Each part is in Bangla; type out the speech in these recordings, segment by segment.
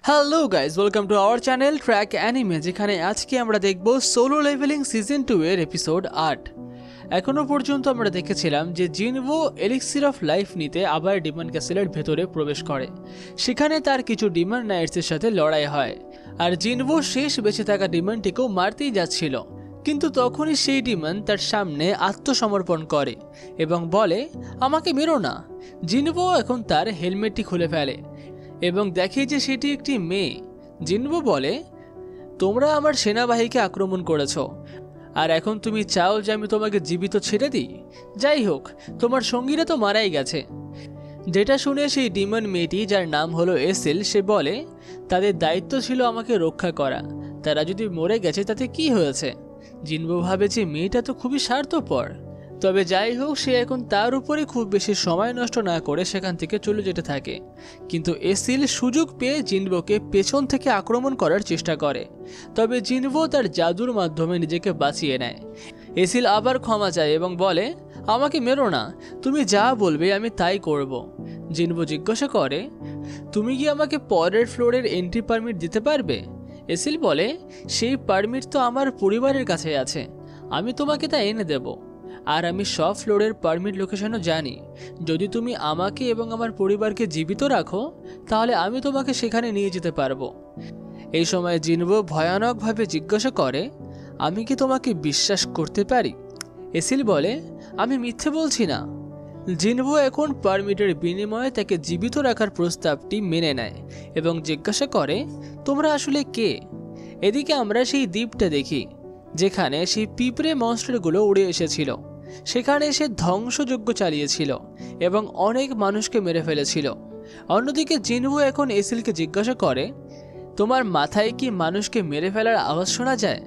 Hello guys, welcome to our channel track anime, যেখানে আজকে আমরা দেখব সোলো লেভেলিং সিজন 2 এর এপিসোড 8। এখনো পর্যন্ত আমরা দেখেছিলাম যে জিনভো এলিক্সির অফ লাইফ নিতে আবার ডিমন ক্যাসেলের ভেতরে প্রবেশ করে। সেখানে তার কিছু ডিমন নাইটসের সাথে লড়াই হয়, আর জিনভো শেষ বেঁচে থাকা ডিমনটিকেও মারতেই যাচ্ছিল। কিন্তু তখনই সেই ডিমন তার সামনে আত্মসমর্পণ করে এবং বলে, আমাকে মেরো না। জিনভো এখন তার হেলমেটটি খুলে ফেলে এবং দেখে যে সেটি একটি মেয়ে। জিনভো বলে, তোমরা আমার সেনাবাহিনীকে আক্রমণ করেছ, আর এখন তুমি চাও যে আমি তোমাকে জীবিত ছেড়ে দিই? যাই হোক, তোমার সঙ্গীরা তো মারাই গেছে। যেটা শুনে সেই ডিমন মেয়েটি, যার নাম হলো এসেল, সে বলে তাদের দায়িত্ব ছিল আমাকে রক্ষা করা, তারা যদি মরে গেছে তাতে কি হয়েছে। জিনভো ভাবে যে মেয়েটা তো খুবই স্বার্থপর। তবে যাই হোক, সে এখন তার উপরে খুব বেশি সময় নষ্ট না করে সেখান থেকে চলে যেতে থাকে। কিন্তু এসিল সুযোগ পেয়ে জিনভোকে পেছন থেকে আক্রমণ করার চেষ্টা করে, তবে জিনভো তার জাদুর মাধ্যমে নিজেকে বাঁচিয়ে নেয়। এসিল আবার ক্ষমা চায় এবং বলে, আমাকে মেরো না, তুমি যা বলবে আমি তাই করব। জিনভো জিজ্ঞাসা করে, তুমি কি আমাকে পরের ফ্লোরের এন্ট্রি পারমিট দিতে পারবে? এসিল বলে, সেই পারমিট তো আমার পরিবারের কাছে আছে, আমি তোমাকে তা এনে দেব। আর আমি সব ফ্লোরের পারমিট লোকেশনও জানি। যদি তুমি আমাকে এবং আমার পরিবারকে জীবিত রাখো, তাহলে আমি তোমাকে সেখানে নিয়ে যেতে পারবো। এই সময় জিনভো ভয়ানকভাবে জিজ্ঞাসা করে, আমি কি তোমাকে বিশ্বাস করতে পারি? এসিল বলে, আমি মিথ্যে বলছি না। জিনভো এখন পারমিটের বিনিময়ে তাকে জীবিত রাখার প্রস্তাবটি মেনে নেয় এবং জিজ্ঞাসা করে, তোমরা আসলে কে? এদিকে আমরা সেই দ্বীপটা দেখি যেখানে সেই পিঁপড়ে মনস্টারগুলো উড়ে এসেছিল। সেখানে সে ধ্বংসযজ্ঞ চালিয়েছিল এবং অনেক মানুষকে মেরে ফেলেছিল। অন্যদিকে জিনভো এখন এসিলকে জিজ্ঞাসা করে, তোমার মাথায় কি মানুষকে মেরে ফেলার আওয়াজ শোনা যায়?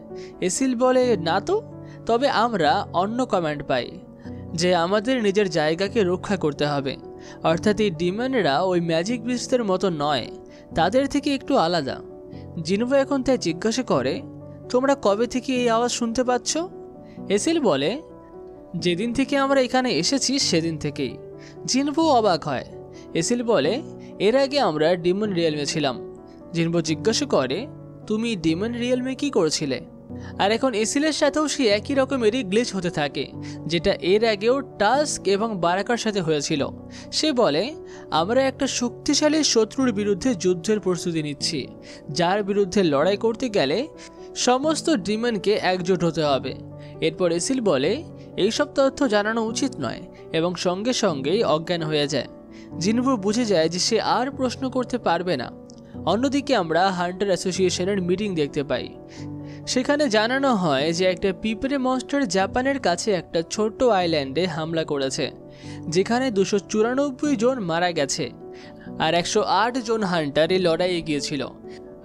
এসিল বলে, না তো, তবে আমরা অন্য কমান্ড পাই যে আমাদের নিজের জায়গাকে রক্ষা করতে হবে। অর্থাৎ এই ডিমনরা ওই ম্যাজিক বিস্টদের মতো নয়, তাদের থেকে একটু আলাদা। জিনভো এখন তাই জিজ্ঞাসা করে, তোমরা কবে থেকে এই আওয়াজ শুনতে পাচ্ছ? এসিল বলে, যেদিন থেকে আমরা এখানে এসেছি সেদিন থেকেই। জিনভো অবাক হয়। এসিল বলে, এর আগে আমরা ডিমন রিয়েলমে ছিলাম। জিনভো জিজ্ঞাসা করে, তুমি ডিমন রিয়েলমে কি করেছিলে? আর এখন এসিলের সাথেও সে একই রকমেরই গ্লিচ হতে থাকে, যেটা এর আগেও টাস্ক এবং বারাকার সাথে হয়েছিল। সে বলে, আমরা একটা শক্তিশালী শত্রুর বিরুদ্ধে যুদ্ধের প্রস্তুতি নিচ্ছি, যার বিরুদ্ধে লড়াই করতে গেলে সমস্ত ডিমনকে একজোট হতে হবে। এরপর এসিল বলে, এইসব তথ্য জানানো উচিত নয় এবং সঙ্গে সঙ্গেই অজ্ঞান হয়ে যায়। জিনভো বুঝে যায় যে সে আর প্রশ্ন করতে পারবে না। অন্যদিকে আমরা হান্টার অ্যাসোসিয়েশনের মিটিং দেখতে পাই। সেখানে জানানো হয় যে একটা পিঁপড়ে মনস্টার জাপানের কাছে একটা ছোট্ট আইল্যান্ডে হামলা করেছে, যেখানে 294 জন মারা গেছে আর 108 জন হান্টার এই লড়াইয়ে গিয়েছিল।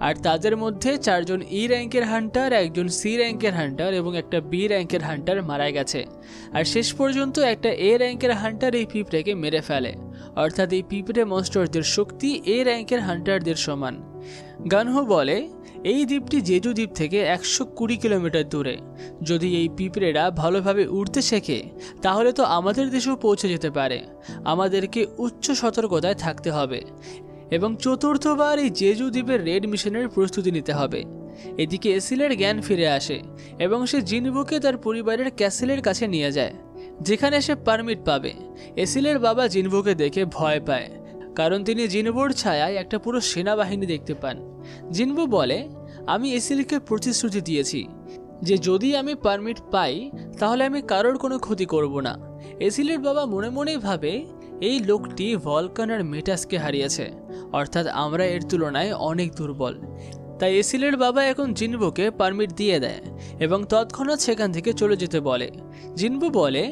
আর তাদের মধ্যে 4 জন ই র্যাঙ্কের হান্টার, 1 জন সি র্যাঙ্কের হান্টার এবং একটা বি র্যাঙ্কের হান্টার মারা গেছে। আর শেষ পর্যন্ত একটা এ র্যাঙ্কের হান্টার এই পিঁপড়েকে মেরে ফেলে। অর্থাৎ এই পিঁপড়ে মনস্টারদের শক্তি এ র্যাঙ্কের হান্টারদের সমান। গানহো বলে, এই দ্বীপটি জেজু দ্বীপ থেকে 120 কিলোমিটার দূরে। যদি এই পিঁপড়েরা ভালোভাবে উড়তে শেখে, তাহলে তো আমাদের দেশেও পৌঁছে যেতে পারে। আমাদেরকে উচ্চ সতর্কতায় থাকতে হবে এবং চতুর্থবার এই জেজু দ্বীপের রেড মিশনের প্রস্তুতি নিতে হবে। এদিকে এসিলের জ্ঞান ফিরে আসে এবং সে জিনভোকে তার পরিবারের ক্যাসেলের কাছে নিয়ে যায়, যেখানে সে পারমিট পাবে। এসিলের বাবা জিনভোকে দেখে ভয় পায়, কারণ তিনি জিনভোর ছায়ায় একটা পুরো সেনাবাহিনী দেখতে পান। জিনভো বলে, আমি এসিলকে প্রতিশ্রুতি দিয়েছি যে যদি আমি পারমিট পাই তাহলে আমি কারোর কোনো ক্ষতি করব না। এসিলের বাবা মনে মনেই ভাবে, এই লোকটি ভলকান আর মেটাসকে হারিয়েছে, অর্থাৎ আমরা এর তুলনায় অনেক দুর্বল। তাই এসিলের বাবা এখন জিনভোকে পারমিট দিয়ে দেয় এবং তৎক্ষণাৎ সেখান থেকে চলে যেতে বলে। জিনভো বলে,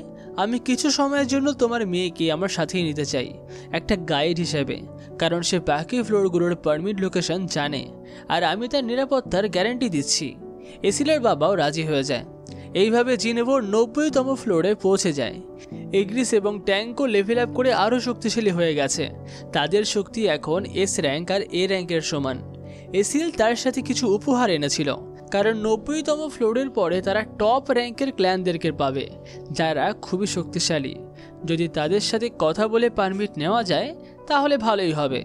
আমি কিছু সময়ের জন্য তোমার মেয়েকে আমার সাথেই নিতে চাই, একটা গাইড হিসেবে, কারণ সে বাকি ফ্লোরগুলোর পারমিট লোকেশন জানে আর আমি তার নিরাপত্তার গ্যারান্টি দিচ্ছি। এসিলের বাবাও রাজি হয়ে যায়। এইভাবে জিনভো 90তম ফ্লোরে পৌঁছে যায়। এগ্রিস এবং ট্যাঙ্কও লেভেল আপ করে আরও শক্তিশালী হয়ে গেছে। তাদের শক্তি এখন এস র্যাঙ্ক আর এ র্যাঙ্কের সমান। এসিল তার সাথে কিছু উপহার এনেছিল, কারণ 90তম ফ্লোরের পরে তারা টপ র্যাঙ্কের ক্ল্যানদেরকে পাবে, যারা খুবই শক্তিশালী। যদি তাদের সাথে কথা বলে পারমিট নেওয়া যায় তাহলে ভালোই হবে।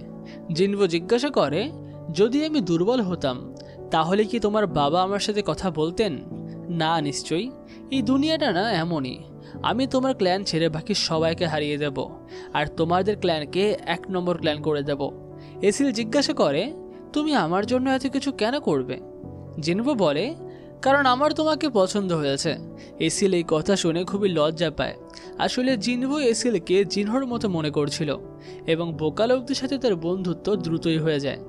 জিনভো জিজ্ঞাসা করে, যদি আমি দুর্বল হতাম তাহলে কি তোমার বাবা আমার সাথে কথা বলতেন? না, নিশ্চয়ই। এই দুনিয়াটা না এমনই। আমি তোমার ক্ল্যান ছেড়ে বাকি সবাইকে হারিয়ে দেব, আর তোমাদের ক্ল্যানকে 1 নম্বর ক্ল্যান করে দেব। এসিল জিজ্ঞাসা করে, তুমি আমার জন্য এত কিছু কেন করবে? জিনভো বলে, কারণ আমার তোমাকে পছন্দ হয়েছে। এসিল এই কথা শুনে খুবই লজ্জা পায়। আসলে জিনভো এসিলকে জিনহোর মতো মনে করছিল এবং বোকা লোকদের সাথে তার বন্ধুত্ব দ্রুতই হয়ে যায়।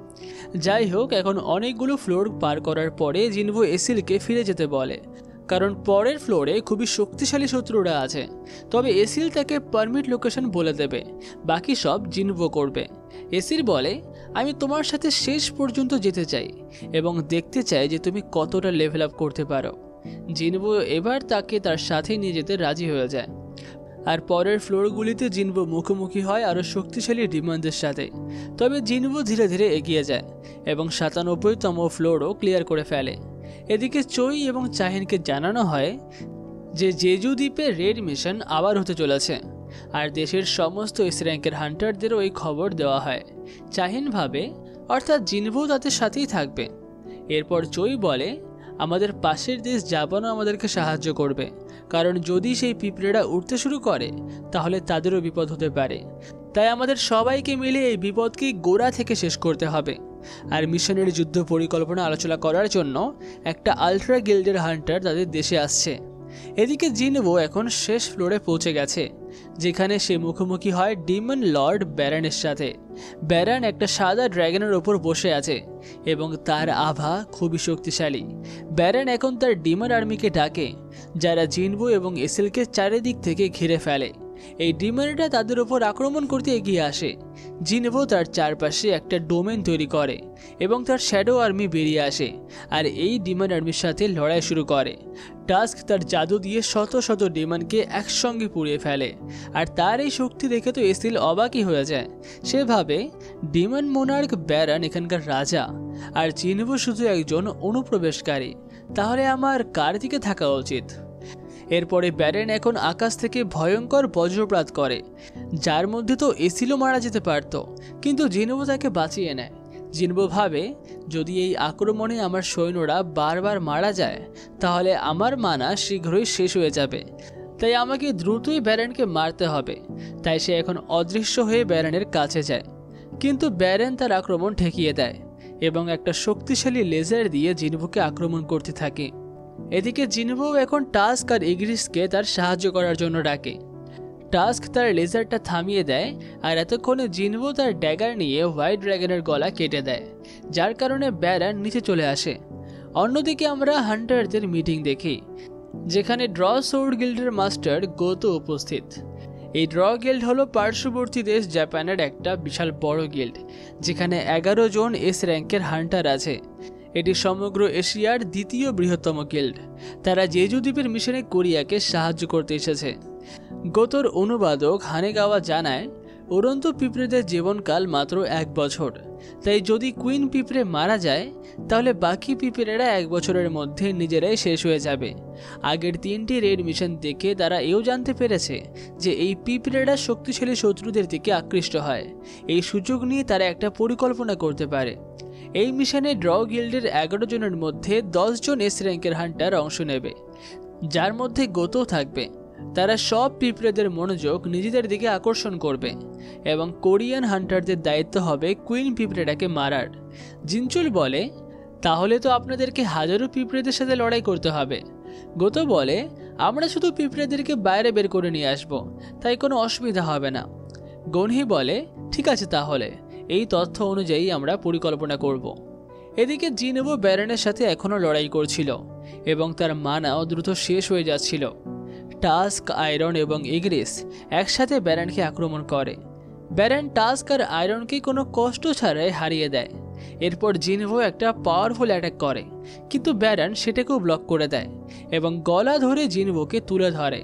যাই হোক, এখন অনেকগুলো ফ্লোর পার করার পরে জিনভো এসিলকে ফিরে যেতে বলে, কারণ পরের ফ্লোরে খুবই শক্তিশালী শত্রুরা আছে। তবে এসিল তাকে পারমিট লোকেশন বলে দেবে, বাকি সব জিনভো করবে। এসিল বলে, আমি তোমার সাথে শেষ পর্যন্ত যেতে চাই এবং দেখতে চাই যে তুমি কতটা লেভেল আপ করতে পারো। জিনভো এবার তাকে তার সাথে নিয়ে যেতে রাজি হয়ে যায়। আর পরের ফ্লোরগুলিতে জিনভো মুখোমুখি হয় আরও শক্তিশালী ডিমনদের সাথে। তবে জিনভো ধীরে ধীরে এগিয়ে যায় এবং 97তম ফ্লোরও ক্লিয়ার করে ফেলে। এদিকে চই এবং চাহিনকে জানানো হয় যে জেজু দ্বীপে রেড মিশন আবার হতে চলেছে, আর দেশের সমস্ত এস র্যাঙ্কের হান্টারদেরও এই খবর দেওয়া হয়। চাহিন ভাবে, অর্থাৎ জিনভো তাদের সাথেই থাকবে। এরপর চই বলে, আমাদের পাশের দেশ জাপানও আমাদেরকে সাহায্য করবে, কারণ যদি সেই পিঁপড়েরা উঠতে শুরু করে তাহলে তাদেরও বিপদ হতে পারে। তাই আমাদের সবাইকে মিলে এই বিপদকে গোড়া থেকে শেষ করতে হবে। আর মিশনের যুদ্ধ পরিকল্পনা আলোচনা করার জন্য একটা আলট্রা গিল্ডের হান্টার তাদের দেশে আসছে। এদিকে জিনভো এখন শেষ ফ্লোরে পৌঁছে গেছে, যেখানে সে মুখোমুখি হয় ডিমন লর্ড ব্যারনের সাথে। ব্যারন একটা সাদা ড্র্যাগনের ওপর বসে আছে এবং তার আভা খুবই শক্তিশালী। ব্যারন এখন তার ডিমন আর্মিকে ডাকে, যারা জিনভো এবং এসিলকে চারিদিক থেকে ঘিরে ফেলে। এই ডিমনটা তাদের উপর আক্রমণ করতে এগিয়ে আসে। জিনভো তার চারপাশে একটা ডোমেন তৈরি করে এবং তার শ্যাডো আর্মি বেরিয়ে আসে আর এই ডিমন আর্মির সাথে লড়াই শুরু করে। টাস্ক তার জাদু দিয়ে শত শত ডিমনকে একসঙ্গে পুড়িয়ে ফেলে, আর তার এই শক্তি দেখে তো এসিল অবাকই হয়ে যায়। সে ভাবে ডিমন মোনার্ক ব্যারন এখানকার রাজা, আর জিনভো শুধু একজন অনুপ্রবেশকারী। তাহলে আমার কার দিকে থাকা উচিত? এরপরে ব্যারেন এখন আকাশ থেকে ভয়ঙ্কর বজ্রপাত করে, যার মধ্যে তো এসিলও মারা যেতে পারত, কিন্তু জিনভো তাকে বাঁচিয়ে নেয়। জিনভো ভাবে, যদি এই আক্রমণে আমার সৈন্যরা বারবার মারা যায় তাহলে আমার মানা শীঘ্রই শেষ হয়ে যাবে, তাই আমাকে দ্রুতই ব্যারেনকে মারতে হবে। তাই সে এখন অদৃশ্য হয়ে ব্যারেনের কাছে যায়, কিন্তু ব্যারেন তার আক্রমণ ঠেকিয়ে দেয় এবং একটা শক্তিশালী লেজার দিয়ে জিনভোকে আক্রমণ করতে থাকে। এদিকে জিনভো এখন টাস্ক আর ইগ্রিসকে তার সাহায্য করার জন্য ডাকে। টাস্ক তার লেজারটা থামিয়ে দেয়, আর এতক্ষণে জিনভো তার ড্যাগার নিয়ে হোয়াইট ড্র্যাগনের গলা কেটে দেয়, যার কারণে ব্যারন নিচে চলে আসে। অন্যদিকে আমরা হান্টারদের মিটিং দেখি, যেখানে ড্র সোর্ড গিল্ডের মাস্টার গোতো উপস্থিত। এই ড্র গিল্ড হলো পার্শ্ববর্তী দেশ জাপানের একটা বিশাল বড় গিল্ড, যেখানে 11 জন এস র্যাঙ্কের হান্টার আছে। এটি সমগ্র এশিয়ার দ্বিতীয় বৃহত্তম গিল্ড। তারা জেজু দ্বীপের মিশনে কোরিয়াকে সাহায্য করতে এসেছে। গোতোর অনুবাদক হানেগাওয়া জানায়, উড়ন্ত পিঁপড়েদের জীবনকাল মাত্র 1 বছর, তাই যদি কুইন পিঁপড়ে মারা যায় তাহলে বাকি পিঁপড়েরা 1 বছরের মধ্যে নিজেরাই শেষ হয়ে যাবে। আগের 3টি রেড মিশন দেখে তারা এও জানতে পেরেছে যে এই পিঁপড়েরা শক্তিশালী শত্রুদের দিকে আকৃষ্ট হয়। এই সুযোগ নিয়ে তারা একটা পরিকল্পনা করতে পারে। এই মিশনে ড্র গিল্ডের 11 জনের মধ্যে 10 জন এস র্যাঙ্কের হান্টার অংশ নেবে, যার মধ্যে গোতো থাকবে। তারা সব পিঁপড়েদের মনোযোগ নিজেদের দিকে আকর্ষণ করবে এবং কোরিয়ান হান্টারদের দায়িত্ব হবে কুইন পিঁপড়েটাকে মারার। জিনচুল বলে, তাহলে তো আপনাদেরকে হাজারো পিঁপড়েদের সাথে লড়াই করতে হবে। গোতো বলে, আমরা শুধু পিঁপড়েদেরকে বাইরে বের করে নিয়ে আসব, তাই কোনো অসুবিধা হবে না। গনহি বলে, ঠিক আছে, তাহলে এই তথ্য অনুযায়ী আমরা পরিকল্পনা করব। এদিকে জিনভো ব্যারনের সাথে এখনও লড়াই করছিল এবং তার মানাও দ্রুত শেষ হয়ে যাচ্ছিল। টাস্ক, আয়রন এবং ইগ্রিস একসাথে ব্যারনকে আক্রমণ করে। ব্যারন টাস্ক আর আয়রনকে কোনো কষ্ট ছাড়াই হারিয়ে দেয়। এরপর জিনভো একটা পাওয়ারফুল অ্যাটাক করে, কিন্তু ব্যারন সেটাকেও ব্লক করে দেয় এবং গলা ধরে জিনভোকে তুলে ধরে।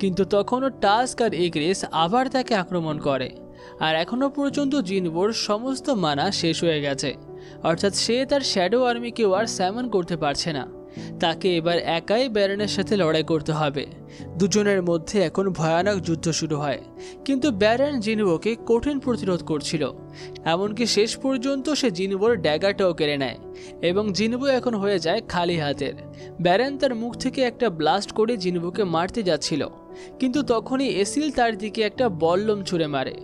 কিন্তু তখনও টাস্ক আর ইগ্রিস আবার তাকে আক্রমণ করে, আর এখনও পর্যন্ত জিনভোর সমস্ত মানা শেষ হয়ে গেছে, অর্থাৎ সে তার শ্যাডো আর্মিকেও আর স্যামন করতে পারছে না। তাকে এবার একাই ব্যারনের সাথে লড়াই করতে হবে দুজনের মধ্যে এখন ভয়ানক যুদ্ধ শুরু হয়, কিন্তু ব্যারন জিনভোকে কঠিন প্রতিরোধ করছিল। এমনকি শেষ পর্যন্ত সে জিনভোর ড্যাগারটাও কেড়ে নেয় এবং জিনভো এখন হয়ে যায় খালি হাতের। ব্যারন তার মুখ থেকে একটা ব্লাস্ট করে জিনভোকে মারতে যাচ্ছিল, কিন্তু তখনই এসিল তার দিকে একটা বল্লম ছুঁড়ে মারে,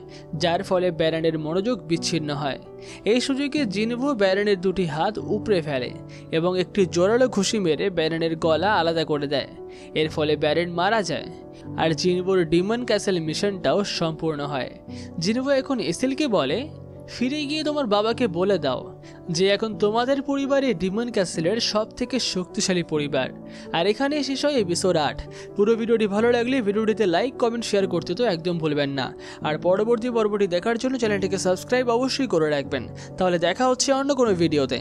যার ফলে ব্যারনের মনোযোগ বিচ্ছিন্ন হয়। এই সুযোগে জিনভো ব্যারনের দুটি হাত উপড়ে ফেলে এবং একটি জোরালো ঘুষি মেরে ব্যারনের গলা আলাদা করে দেয়। এর ফলে ব্যারন মারা যায় আর জিনভোর ডিমন ক্যাসেল মিশনটাও সম্পূর্ণ হয়। জিনভো এখন এসিলকে বলে, ফিরে গিয়ে তোমার বাবাকে বলে দাও যে এখন তোমাদের পরিবারে ডিমন ক্যাসেলের সব থেকে শক্তিশালী পরিবার। আর এখানে শেষ হয় এপিসোড 8। পুরো ভিডিওটি ভালো লাগলে ভিডিওটিতে লাইক, কমেন্ট, শেয়ার করতে তো একদম ভুলবেন না। আর পরবর্তী পর্বটি দেখার জন্য চ্যানেলটিকে সাবস্ক্রাইব অবশ্যই করে রাখবেন। তাহলে দেখা হচ্ছে অন্য কোনো ভিডিওতে।